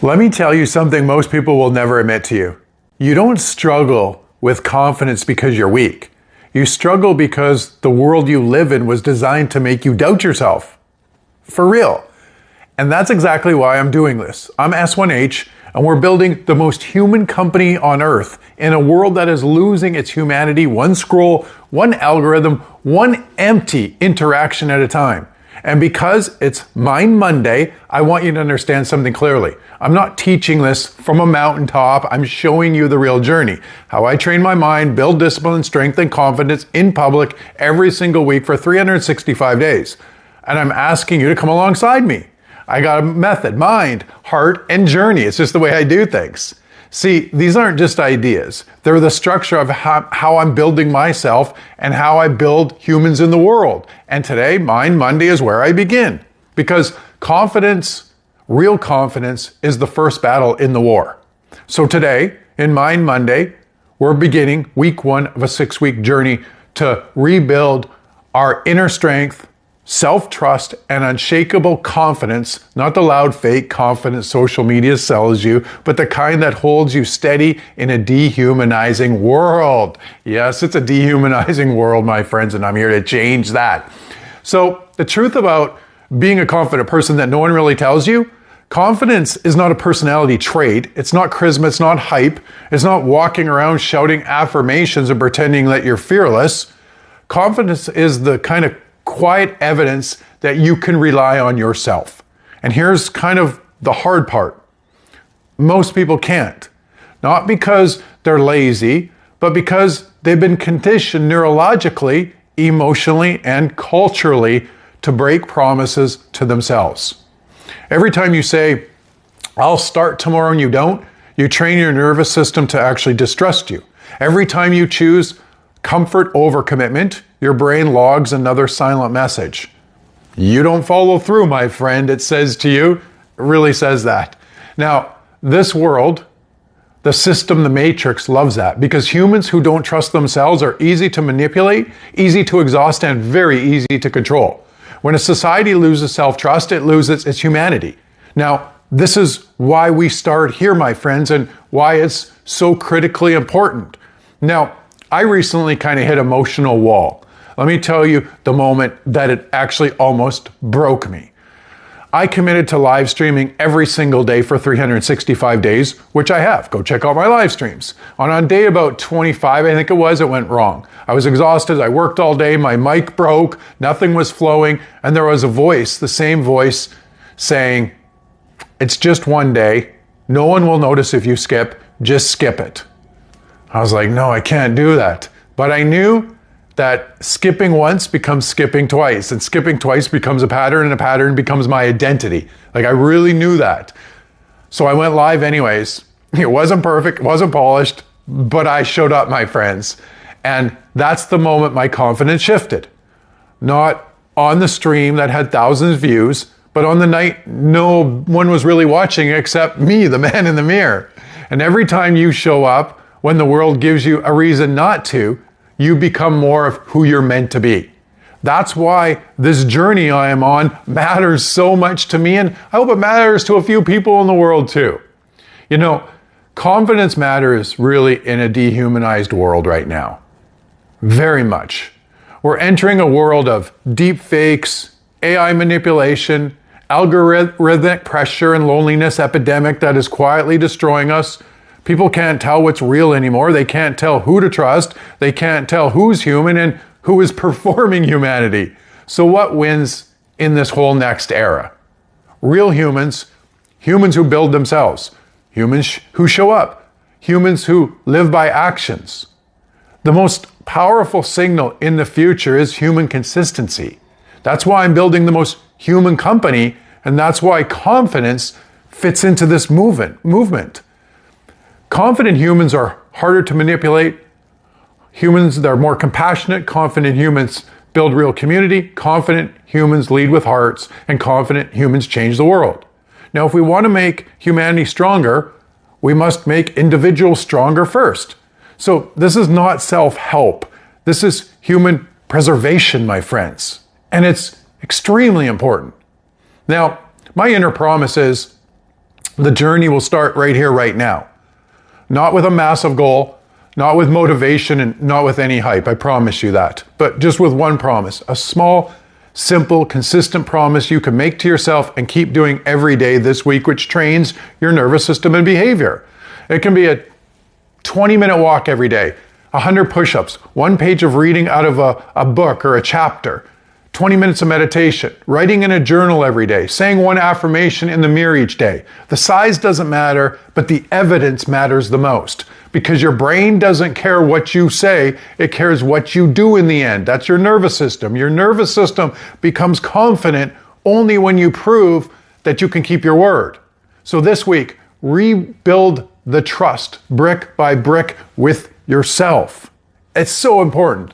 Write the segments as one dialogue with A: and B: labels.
A: Let me tell you something most people will never admit to you. You don't struggle with confidence because you're weak. You struggle because the world you live in was designed to make you doubt yourself. For real. And that's exactly why I'm doing this. I'm S1H, and we're building the most human company on earth in a world that is losing its humanity one scroll, one algorithm, one empty interaction at a time. And because it's Mind Monday, I want you to understand something clearly. I'm not teaching this from a mountaintop. I'm showing you the real journey. How I train my mind, build discipline, strength, and confidence in public every single week for 365 days. And I'm asking you to come alongside me. I got a method, mind, heart, and journey. It's just the way I do things. See, these aren't just ideas. They're the structure of how I'm building myself and how I build humans in the world. And today, Mind Monday is where I begin. Because confidence, real confidence, is the first battle in the war. So today, in Mind Monday, we're beginning week 1 of a 6-week journey to rebuild our inner strength, self-trust, and unshakable confidence, not the loud, fake confidence social media sells you, but the kind that holds you steady in a dehumanizing world. Yes, it's a dehumanizing world, my friends, and I'm here to change that. So the truth about being a confident person that no one really tells you, confidence is not a personality trait. It's not charisma. It's not hype. It's not walking around shouting affirmations and pretending that you're fearless. Confidence is the kind of quiet evidence that you can rely on yourself. And here's kind of the hard part. Most people can't. Not because they're lazy, but because they've been conditioned neurologically, emotionally, and culturally to break promises to themselves. Every time you say, I'll start tomorrow, and you don't, you train your nervous system to actually distrust you. Every time you choose comfort over commitment, your brain logs another silent message. You don't follow through, my friend, it says to you. It really says that. Now, this world, the system, the matrix, loves that because humans who don't trust themselves are easy to manipulate, easy to exhaust, and very easy to control. When a society loses self-trust, it loses its humanity. Now, this is why we start here, my friends, and why it's so critically important. Now, I recently kind of hit an emotional wall. Let me tell you the moment that it actually almost broke me. I committed to live streaming every single day for 365 days, which I have. Go check out my live streams. On day about 25, I think it went wrong. I was exhausted. I worked all day. My mic broke. Nothing was flowing. And there was a voice, the same voice, saying, it's just one day. No one will notice if you skip. Just skip it. I was like, no, I can't do that. But I knew that skipping once becomes skipping twice, and skipping twice becomes a pattern, and a pattern becomes my identity. Like, I really knew that. So I went live anyways. It wasn't perfect, it wasn't polished, but I showed up, my friends. And that's the moment my confidence shifted. Not on the stream that had thousands of views, but on the night no one was really watching except me, the man in the mirror. And every time you show up, when the world gives you a reason not to, you become more of who you're meant to be. That's why this journey I am on matters so much to me, and I hope it matters to a few people in the world too. You know, confidence matters really in a dehumanized world right now. Very much. We're entering a world of deep fakes, AI manipulation, algorithmic pressure, and loneliness epidemic that is quietly destroying us. People can't tell what's real anymore. They can't tell who to trust. They can't tell who's human and who is performing humanity. So what wins in this whole next era? Real humans, humans who build themselves, humans who show up, humans who live by actions. The most powerful signal in the future is human consistency. That's why I'm building the most human company, and that's why confidence fits into this movement. Confident humans are harder to manipulate. Humans that are more compassionate, confident humans build real community. Confident humans lead with hearts, and confident humans change the world. Now, if we want to make humanity stronger, we must make individuals stronger first. So this is not self-help. This is human preservation, my friends. And it's extremely important. Now, my inner promise is The journey will start right here, right now. Not with a massive goal, not with motivation, and not with any hype. I promise you that. But just with one promise, a small, simple, consistent promise you can make to yourself and keep doing every day this week, which trains your nervous system and behavior. It can be a 20-minute walk every day, 100 push-ups, 1 page of reading out of a book or a chapter, 20 minutes of meditation, writing in a journal every day, saying 1 affirmation in the mirror each day. The size doesn't matter, but the evidence matters the most, because your brain doesn't care what you say, it cares what you do in the end. That's your nervous system. Your nervous system becomes confident only when you prove that you can keep your word. So this week, rebuild the trust brick by brick with yourself. It's so important.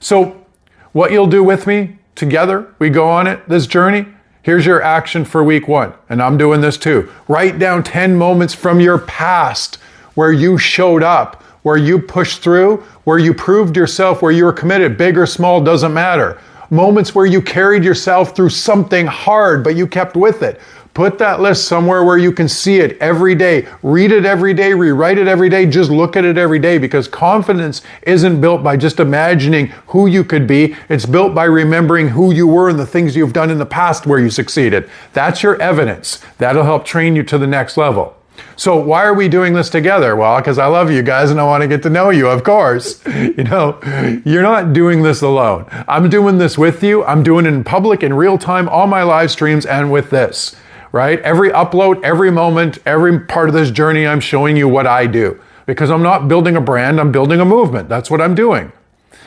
A: So what you'll do with me together, we go on it, this journey. Here's your action for week 1. And I'm doing this too. Write down 10 moments from your past where you showed up, where you pushed through, where you proved yourself, where you were committed, big or small, doesn't matter. Moments where you carried yourself through something hard, but you kept with it. Put that list somewhere where you can see it every day. Read it every day, rewrite it every day, just look at it every day, because confidence isn't built by just imagining who you could be. It's built by remembering who you were and the things you've done in the past where you succeeded. That's your evidence. That'll help train you to the next level. So why are we doing this together? Well, because I love you guys and I want to get to know you, of course. You know, you're not doing this alone. I'm doing this with you. I'm doing it in public, in real time, on my live streams, and with this. Right? Every upload, every moment, every part of this journey, I'm showing you what I do. Because I'm not building a brand, I'm building a movement. That's what I'm doing.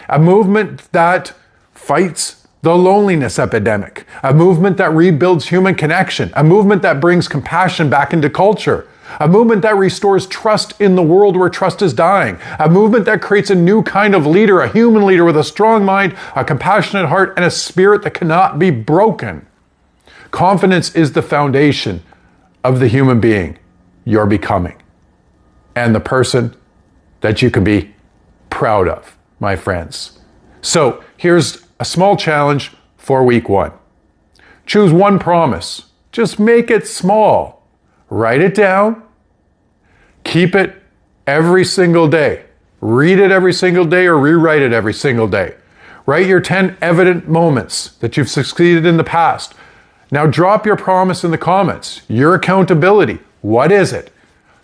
A: A movement that fights the loneliness epidemic. A movement that rebuilds human connection. A movement that brings compassion back into culture. A movement that restores trust in the world where trust is dying. A movement that creates a new kind of leader, a human leader with a strong mind, a compassionate heart, and a spirit that cannot be broken. Confidence is the foundation of the human being you're becoming and the person that you can be proud of, my friends. So here's a small challenge for week 1. Choose 1 promise. Just make it small. Write it down. Keep it every single day. Read it every single day or rewrite it every single day. Write your 10 evident moments that you've succeeded in the past. Now drop your promise in the comments. Your accountability. What is it?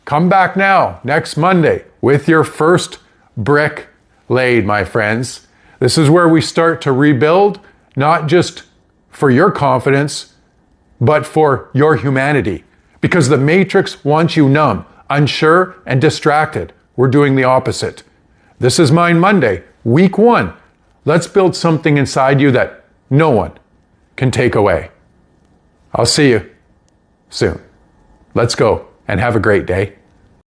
A: Come back now, next Monday, with your first brick laid, my friends. This is where we start to rebuild, not just for your confidence, but for your humanity. Because the matrix wants you numb, unsure, and distracted. We're doing the opposite. This is Mind Monday, week 1. Let's build something inside you that no one can take away. I'll see you soon. Let's go and have a great day.